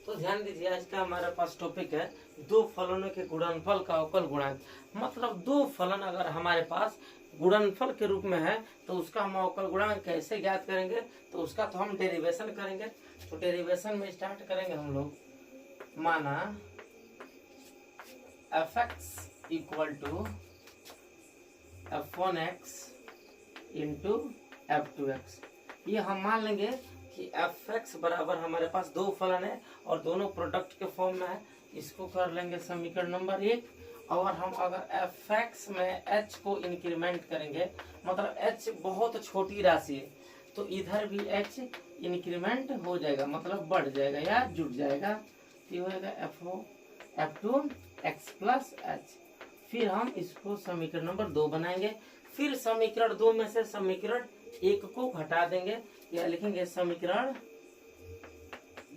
तो ध्यान दीजिए, आज का हमारे पास टॉपिक है दो फलनों के गुणनफल का अवकल गुणांक। मतलब दो फलन अगर हमारे पास गुणनफल के रूप में है तो उसका हम अवकल गुणांक कैसे ज्ञात करेंगे, तो उसका तो हम डेरिवेशन करेंगे। तो डेरिवेशन में स्टार्ट करेंगे हम लोग, माना f(x) equal to f(1x) into f(2x)। ये हम मान लेंगे कि f(x) बराबर हमारे पास दो फलन है और दोनों प्रोडक्ट के फॉर्म में है। इसको कर लेंगे समीकरण नंबर 1। और हम अगर f(x) में h को इंक्रीमेंट करेंगे, मतलब h बहुत छोटी राशि है, तो इधर भी h इंक्रीमेंट हो जाएगा, मतलब बढ़ जाएगा या जुड़ जाएगा। ये होगा f(2x) प्लस h। फिर हम इसको समीकरण नंबर 2 बनाएंगे। फिर समीकरण 2 में से समीकरण 1 को घटा देंगे, या लिखेंगे समीकरण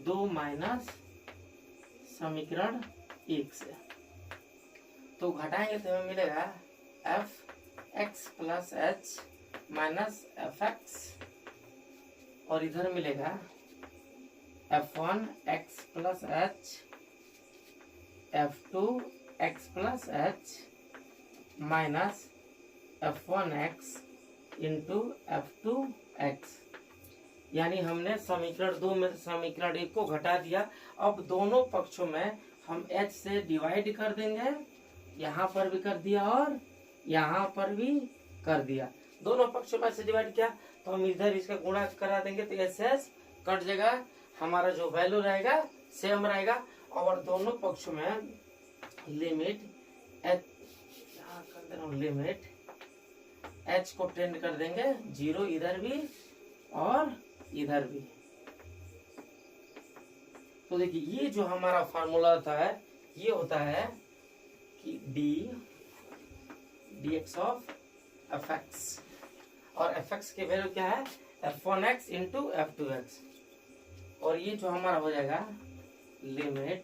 2 माइनस समीकरण 1 से। तो घटाएंगे तो हमें मिलेगा f(x) plus h minus f(x), और इधर मिलेगा f(1x) plus h f(2x) plus h minus f(1x) into f(2x)। यानी हमने समीकरण 2 में समीकरण 1 को घटा दिया। अब दोनों पक्षों में हम h से डिवाइड कर देंगे, यहाँ पर भी कर दिया और यहाँ पर भी कर दिया। दोनों पक्षों में से डिवाइड किया तो हम इधर इसका गुणा करा देंगे, तो एस कट जाएगा, हमारा जो वैल्यू रहेगा सेम रहेगा। और दोनों पक्षों में लिमिट h, यहाँ कर दे रहा हूँ, लिमिट h को टेंड कर देंगे 0, इधर भी और इधर भी। तो देखिए ये जो हमारा फार्मूला होता है, ये होता है कि dx ऑफ f(x), और f(x) के वैल्यू क्या है f(1x) इंटू f(2x)। और ये जो हमारा हो जाएगा limit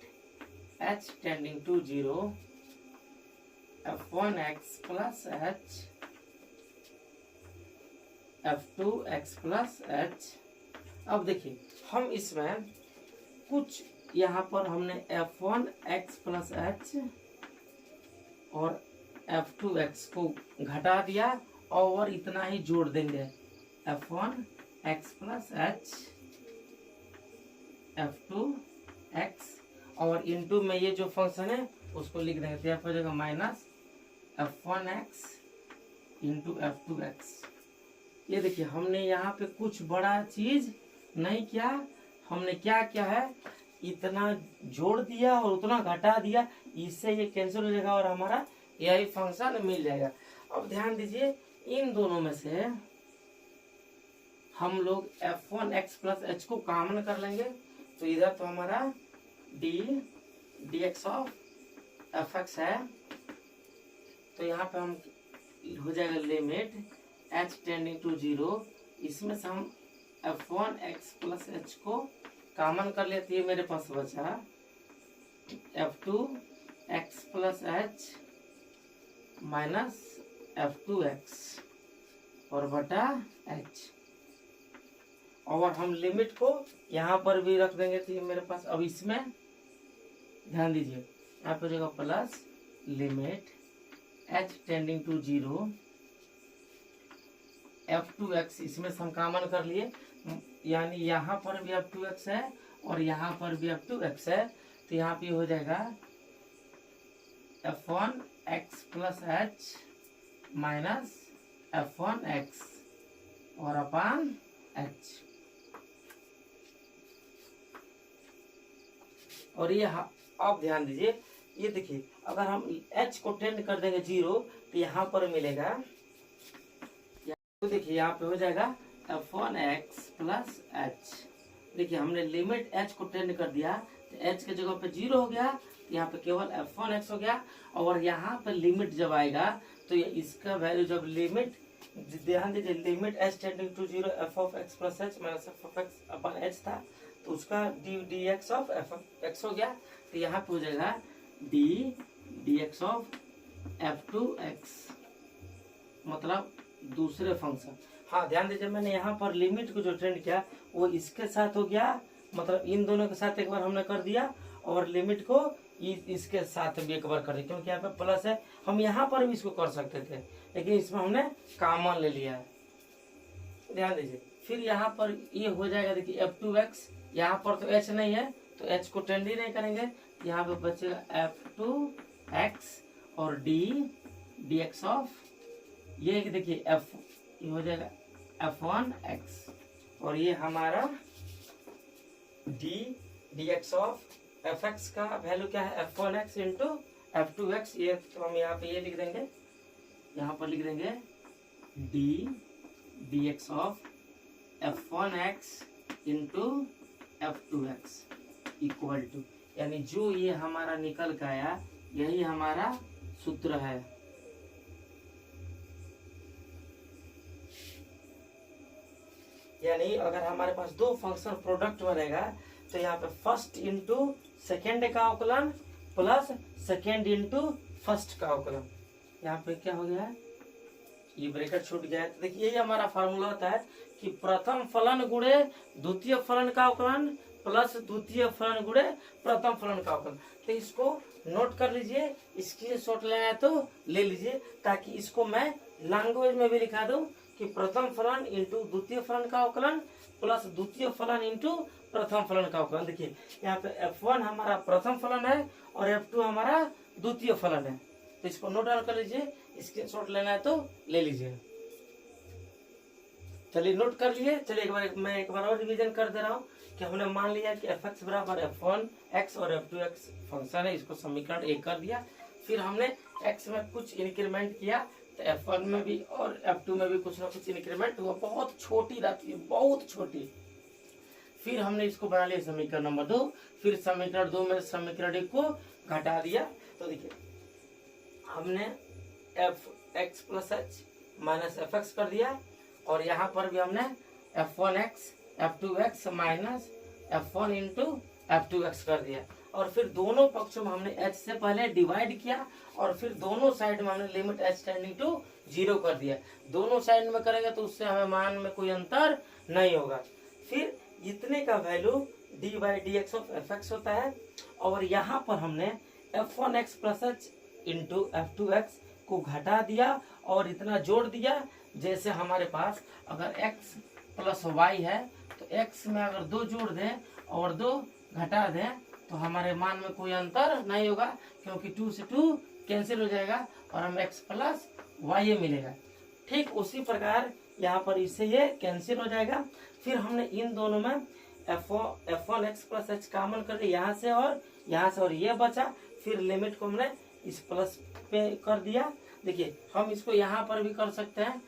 h tending to 0 f(1x) plus h f(2x) plus h। अब देखिए हम इसमें कुछ यहाँ पर हमने f(1x) प्लस h और f(2x) को घटा दिया और इतना ही जोड़ देंगे f(1x) प्लस h f(2x), और इनटू में ये जो फंक्शन है उसको लिख देंगे, तो यहाँ पर जाएगा माइनस f(1x) इंटू f(2x)। ये देखिए हमने यहाँ पे कुछ बड़ा चीज नहीं किया, हमने क्या किया है, इतना जोड़ दिया और उतना घटा दिया, इससे ये कैंसिल हो जाएगा और हमारा यही फंक्शन मिल जाएगा। अब ध्यान दीजिए, इन दोनों में से हम लोग f(1x) प्लस h को कॉमन कर लेंगे, तो इधर तो हमारा dx ऑफ f(x) है, तो यहाँ पे हम हो जाएगा लिमिट h टेंडिंग टू 0। इसमें से हम f(1x) प्लस h को कॉमन कर लेते हैं, मेरे पास बचा f(2x) plus h minus f(2x) और बटा h। और हम लिमिट को यहाँ पर भी रख देंगे, तो ये मेरे पास, अब इसमें ध्यान दीजिए, यहाँ पर जाएगा plus limit h tending to 0 f(2x), इसमें से हम कॉमन कर लिए, यानी यहाँ पर भी f(2x) है और यहाँ पर भी f(2x) है, तो यहाँ पे हो जाएगा f(1x) plus h minus f(1x) और अपान h। और ये अब ध्यान दीजिए, ये देखिए अगर हम h को टेंड कर देंगे 0, तो यहाँ पर मिलेगा, तो देखिए यहाँ पे हो जाएगा f(1x) प्लस h। देखिए हमने लिमिट h को टेंड कर दिया, तो h के जगह पे 0 हो गया, तो यहाँ पे केवल f(1x) हो गया। और यहाँ पे लिमिट जब आएगा तो ये इसका वैल्यू जब लिमिट, ध्यान दीजिए, limit h tending to 0 f(x) plus h minus f(x) अपन h था, तो उसका dx ऑफ f(x) हो गया, तो यहाँ पे हो जाएगा dx ऑफ f(2x), मतलब दूसरे फंक्शन। हाँ ध्यान दीजिए, मैंने यहाँ पर लिमिट को जो ट्रेंड किया वो इसके साथ हो गया मतलब इन दोनों के साथ एक बार हमने कर दिया और लिमिट को इसके साथ भी एक बार कर दिया, क्योंकि यहाँ पे प्लस है। हम यहाँ पर भी इसको कर सकते थे, लेकिन इसमें हमने कॉमन ले लिया है, ध्यान दीजिए। फिर यहाँ पर ये हो जाएगा, देखिए f2x, यहाँ पर तो h नहीं है तो h को टेंड ही नहीं करेंगे, यहाँ पे बचेगा f2x और dx ऑफ ये देखिए f, ये हो जाएगा f1x और ये हमारा dx ऑफ fx का वैल्यू क्या है f1x इंटू f2x। ये तो हम यहाँ पे ये लिख देंगे, यहाँ पर लिख देंगे dx of f1x into f2x equal to, यानी जो ये हमारा निकल के आया यही हमारा सूत्र है। यानी अगर हमारे पास दो फंक्शन प्रोडक्ट बनेगा तो यहाँ पे फर्स्ट इंटू सेकेंड का अवकलन प्लस सेकेंड इंटू फर्स्ट का अवकलन, यहाँ पे क्या हो गया है, ये ब्रैकेट छूट गया है। तो देखिए ये हमारा फार्मूला होता है कि प्रथम फलन गुणे द्वितीय फलन का अवकलन प्लस द्वितीय फलन गुणे प्रथम फलन का अवकलन। तो इसको नोट कर लीजिए, इसकी शॉर्ट लेना है तो ले लीजिए, ताकि इसको मैं लैंग्वेज में भी लिखा दूं कि प्रथम फलन इंटू द्वितीय फलन का अवकलन प्लस द्वितीय फलन इंटू प्रथम फलन का अवकलन। देखिए यहाँ पे f1 हमारा प्रथम फलन है और f2 हमारा द्वितीय फलन है, तो इसको नोट डाउन कर लीजिए, स्क्रीनशॉट लेना है तो ले लीजिए। चलिए नोट कर लिए। चलिए मैं एक बार और रिवीजन कर दे रहा हूँ कि हमने मान लिया कि fx बराबर f1x और f2x फंक्शन है, इसको समीकरण 1 कर दिया। फिर हमने x में कुछ इंक्रीमेंट किया तो f1 में भी और f2 में भी कुछ ना कुछ इंक्रीमेंट हुआ, बहुत छोटी रहती है, बहुत छोटी। फिर हमने इसको बना लिया समीकरण नंबर 2, फिर समीकरण 2 में समीकरण 1 को घटा दिया। तो देखिए हमने fx plus h minus fx कर दिया और यहाँ पर भी हमने f1x f2x minus f1 into f2x कर दिया और फिर दोनों पक्षों में हमने h से पहले डिवाइड किया और फिर दोनों साइड में हमने लिमिट h टेंडिंग टू 0 कर दिया। दोनों साइड में करेंगे तो उससे हमें मान में कोई अंतर नहीं होगा। फिर इतने का value d by D x of fx होता है और यहाँ पर हमने f1x plus h into f2x को घटा दिया और इतना जोड़ दिया, जैसे हमारे पास अगर x प्लस y है तो x में अगर 2 जोड़ दें और 2 घटा दें तो हमारे मान में कोई अंतर नहीं होगा, क्योंकि 2 से 2 कैंसिल हो जाएगा और हमें x प्लस y ये मिलेगा। ठीक उसी प्रकार यहाँ पर इससे ये कैंसिल हो जाएगा। फिर हमने इन दोनों में f1x प्लस h कॉमन कर दिया यहाँ से और ये बचा। फिर लिमिट को हमने इस प्लस पे कर दिया। देखिए हम इसको यहाँ पर भी कर सकते हैं,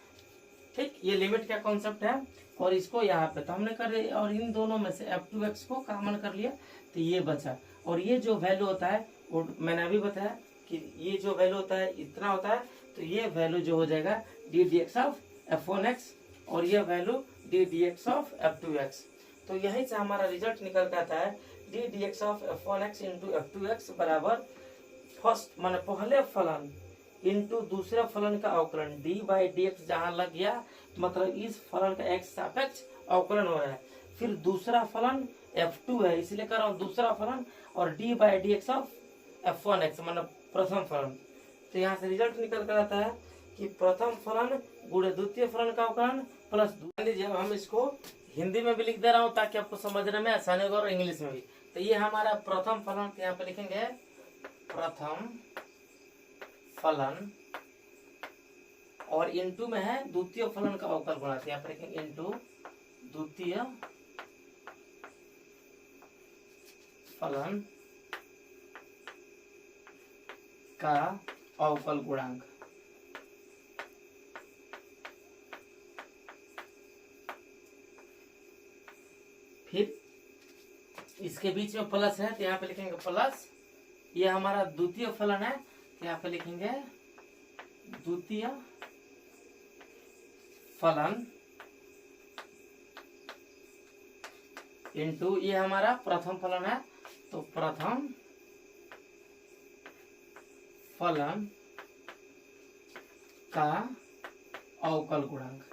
ठीक, ये लिमिट का कॉन्सेप्ट है और इसको यहाँ पे तो हमने कर दिया और इन दोनों में से f2x को कॉमन कर लिया तो ये बचा। और ये जो वैल्यू होता है वो मैंने अभी बताया कि ये जो वैल्यू होता है इतना होता है, तो ये वैल्यू जो हो जाएगा D D x of f1x और ये value D D x of f2x। तो यहीं से हमारा रिजल्ट निकल के आता है D D x of f1x into f2x बराबर फर्स्ट माने पहले फलन इंटू दूसरे फलन का अवकलन d बाई डी एक्स जहाँ लग गया मतलब इस फलन का x सापेक्ष अवकलन हो रहा है। फिर दूसरा फलन f2 है इसलिए कर रहा हूँ दूसरा फलन और d by D x of f1x मतलब प्रथम फलन। तो यहाँ से रिजल्ट निकल कर आता है कि प्रथम फलन गुणे द्वितीय फलन का अवकलन प्लस लीजिए। हम इसको हिंदी में भी लिख दे रहा हूँ ताकि आपको समझने में आसानी होगा और इंग्लिश में भी। तो ये हमारा प्रथम फलन यहाँ पे लिखेंगे प्रथम फलन और इंटू में है द्वितीय फलन का अवकल गुणा, यहाँ पर लिखेंगे इंटू द्वितीय फलन का अवकल गुणांक। फिर इसके बीच में प्लस है तो यहाँ पे लिखेंगे प्लस, ये हमारा द्वितीय फलन है तो यहाँ पे लिखेंगे द्वितीय फलन इंटू ये हमारा प्रथम फलन है तो प्रथम फलन का अवकल गुणांक।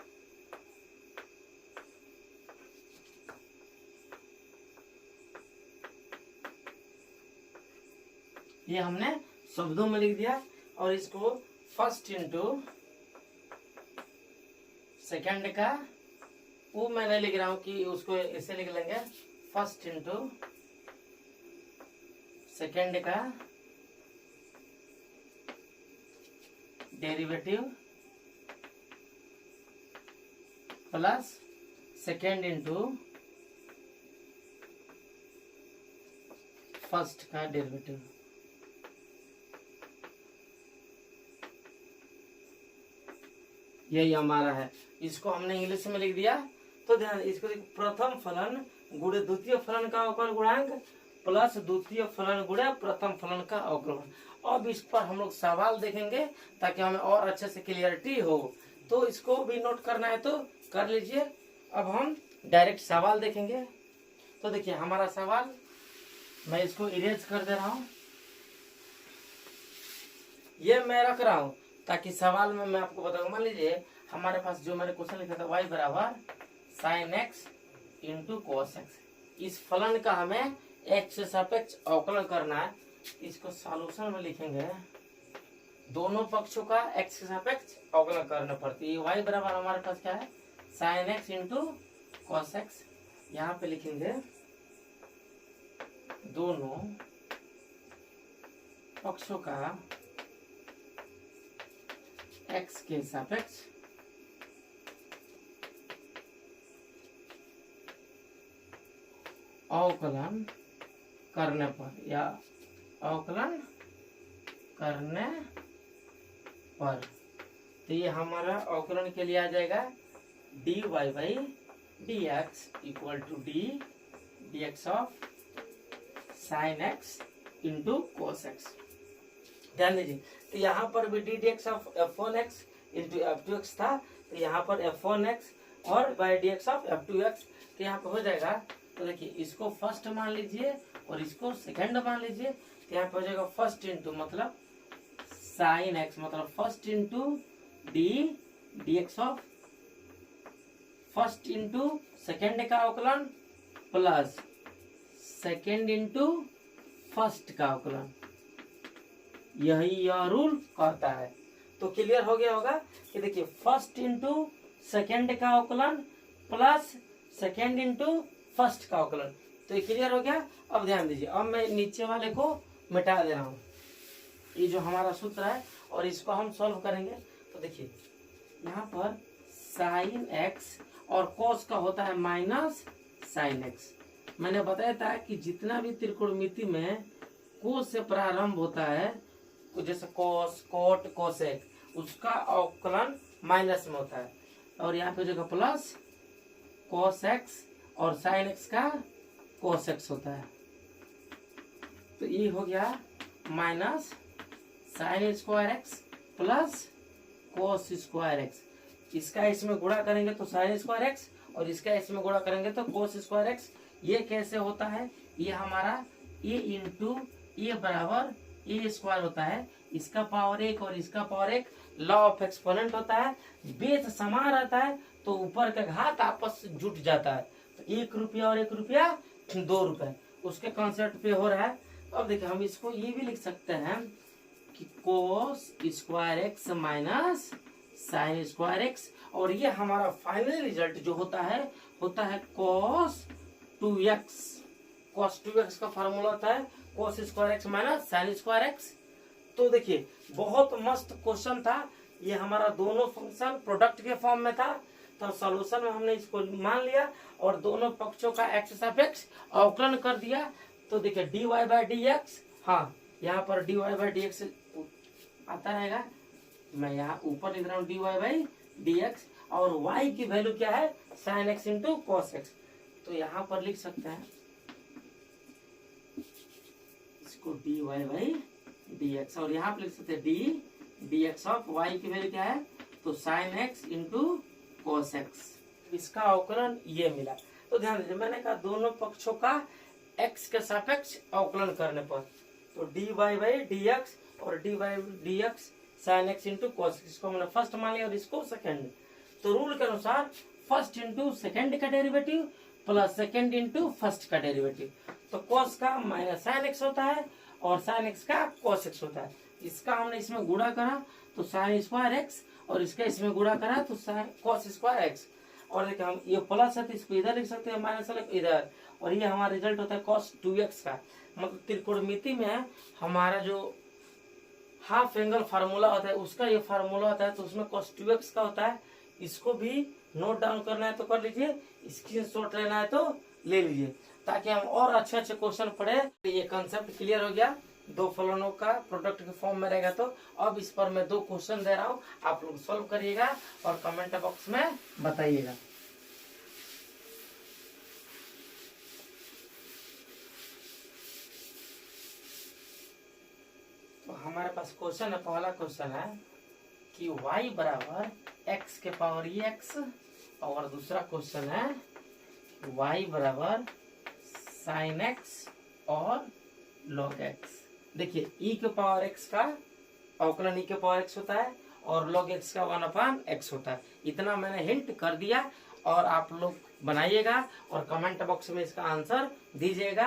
ये हमने शब्दों में लिख दिया। और इसको फर्स्ट इंटू सेकेंड का, वो मैं नहीं लिख रहा हूं कि उसको ऐसे लिख लेंगे, फर्स्ट इंटू सेकेंड का derivative plus second into first का डेरिवेटिव। यही हमारा है। इसको हमने इंग्लिश में लिख दिया। तो ध्यान, इसको प्रथम फलन गुणे द्वितीय फलन का अवकलन गुणांक प्लस द्वितीय फलन गुणे प्रथम फलन का अवकलन। अब इस पर हम लोग सवाल देखेंगे ताकि हमें और अच्छे से क्लियरिटी हो। तो इसको भी नोट करना है तो कर लीजिए। अब हम डायरेक्ट सवाल देखेंगे। तो देखिए हमारा सवाल, मैं इसको इरेज कर दे रहा हूं। ये मैं रख रहा हूं ताकि सवाल में मैं आपको बताऊंगा। मान लीजिए हमारे पास जो मैंने क्वेश्चन लिखा था y बराबर sign x into cos x. इस फलन का हमें x से सापेक्ष अवकलन करना है। इसको सॉल्यूशन में लिखेंगे, दोनों पक्षों का x के सापेक्ष अवकलन करना पड़ती है। y बराबर हमारे पास क्या है, sign x into cos x. यहाँ पे लिखेंगे दोनों पक्षों का x के सापेक्ष अवकलन करने पर, या अवकलन करने पर, तो ये हमारा अवकलन के लिए आ जाएगा dy by dx equal to dx of sine x into cos x. ध्यान दीजिए, तो यहाँ पर भी dx of f1x into f2x था। तो यहाँ पर f1x और बाई dx ऑफ f2x, तो यहाँ पर हो जाएगा। तो देखिए इसको फर्स्ट मान लीजिए और इसको सेकंड मान लीजिए। तो यहाँ पे हो जाएगा फर्स्ट इंटू मतलब साइन एक्स, मतलब first into dx of first into second का अवकलन प्लस सेकेंड इंटू फर्स्ट का अवकलन। यही यह रूल कहता है। तो क्लियर हो गया होगा कि देखिए फर्स्ट इंटू सेकेंड का अवकलन प्लस सेकेंड इंटू फर्स्ट का अवकलन। तो ये क्लियर हो गया। अब ध्यान दीजिए, अब मैं नीचे वाले को मिटा दे रहा हूँ। ये जो हमारा सूत्र है और इसको हम सॉल्व करेंगे। तो देखिए यहाँ पर साइन एक्स और कोस का होता है माइनस साइन एक्स। मैंने बताया था कि जितना भी त्रिकोणमिति में कोस से प्रारंभ होता है, जैसे कोस, कोट, कोसेक, उसका अवकलन माइनस में होता है। और यहाँ पे जगह प्लस कोस एक्स और साइन एक्स का कोस एक्स होता है। तो ये हो गया minus sine square x plus cos square x. इसका इसमें गुणा करेंगे तो साइन स्क्वायर एक्स और इसका इसमें गुणा करेंगे तो कोस स्क्वायर एक्स। ये कैसे होता है, ये हमारा ए इंटू ए बराबर ए स्क्वायर होता है। इसका पावर 1 और इसका पावर 1 लॉ ऑफ एक्सपोनेंट होता है। बेस समान रहता है तो ऊपर का घात आपस जुट जाता है। तो 1 रुपया और 1 रुपया 2 रुपए, उसके कॉन्सेप्ट पे हो रहा है। अब देखिए हम इसको ये भी लिख सकते हैं कि cos square x minus sine square x. और ये हमारा फाइनल रिजल्ट जो होता है कोस 2x। कोस 2x का फार्मूला होता है cos square x minus sine square x. तो देखिए बहुत मस्त क्वेश्चन था। ये हमारा दोनों फंक्शन प्रोडक्ट के फॉर्म में था। तो सॉल्यूशन में हमने इसको मान लिया और दोनों पक्षों का एक्स सापेक्ष अवकलन कर दिया। तो देखिए dy बाई dx, हाँ यहाँ पर dy बाई dx आता रहेगा। मैं यहाँ ऊपर लिख रहा हूँ dy बाई dx और y की वैल्यू क्या है, sign x into cos x. तो यहाँ पर लिख सकते हैं इसको dy बाई dx और यहाँ पर लिख सकते हैं dx ऑफ y की वैल्यू क्या है, तो sign x into cos x. इसका अवकलन ये मिला। तो ध्यान दीजिए, मैंने कहा दोनों पक्षों का x के सापेक्ष अवकलन करने पर, तो dy बाई dx और dy by dx sign x into cos. इसको मैंने फर्स्ट मान लिया और इसको सेकंड। तो रूल के अनुसार फर्स्ट इंटू सेकेंड का derivative plus second into first का डेरिवेटिव। तो कॉस का माइनस साइन एक्स होता है और साइन एक्स का कॉस एक्स होता है। इसका हमने इसमें गुणा करा तो साइन स्क्वायर एक्स, और इसका इसमें गुणा करा तो साइन कॉस स्क्वायर एक्स। और देखिए हम ये प्लस है तो इसको इधर लिख सकते हैं, माइनस है इधर, और ये हमारा रिजल्ट होता है कॉस 2x का। मतलब त्रिकोणमिति में हमारा जो हाफ एंगल फार्मूला होता है उसका ये फार्मूला होता है, तो उसमें cos 2x का होता है। इसको भी नोट डाउन करना है तो कर लीजिए, स्क्रीनशॉट लेना है तो ले लीजिए, ताकि हम और अच्छे अच्छे क्वेश्चन पढ़े। ये कंसेप्ट क्लियर हो गया, दो फलनों का प्रोडक्ट के फॉर्म में रहेगा। तो अब इस पर मैं 2 क्वेश्चन दे रहा हूँ, आप लोग सॉल्व करिएगा और कमेंट बॉक्स में बताइएगा। तो हमारे पास क्वेश्चन है, पहला क्वेश्चन है कि y बराबर x के पावर x, और दूसरा क्वेश्चन है y बराबर साइन x और log x। देखिए e के पावर x का अवकलन e के पावर x होता है और log x का 1/x होता है। इतना मैंने हिंट कर दिया, और आप लोग बनाइएगा और कमेंट बॉक्स में इसका आंसर दीजिएगा।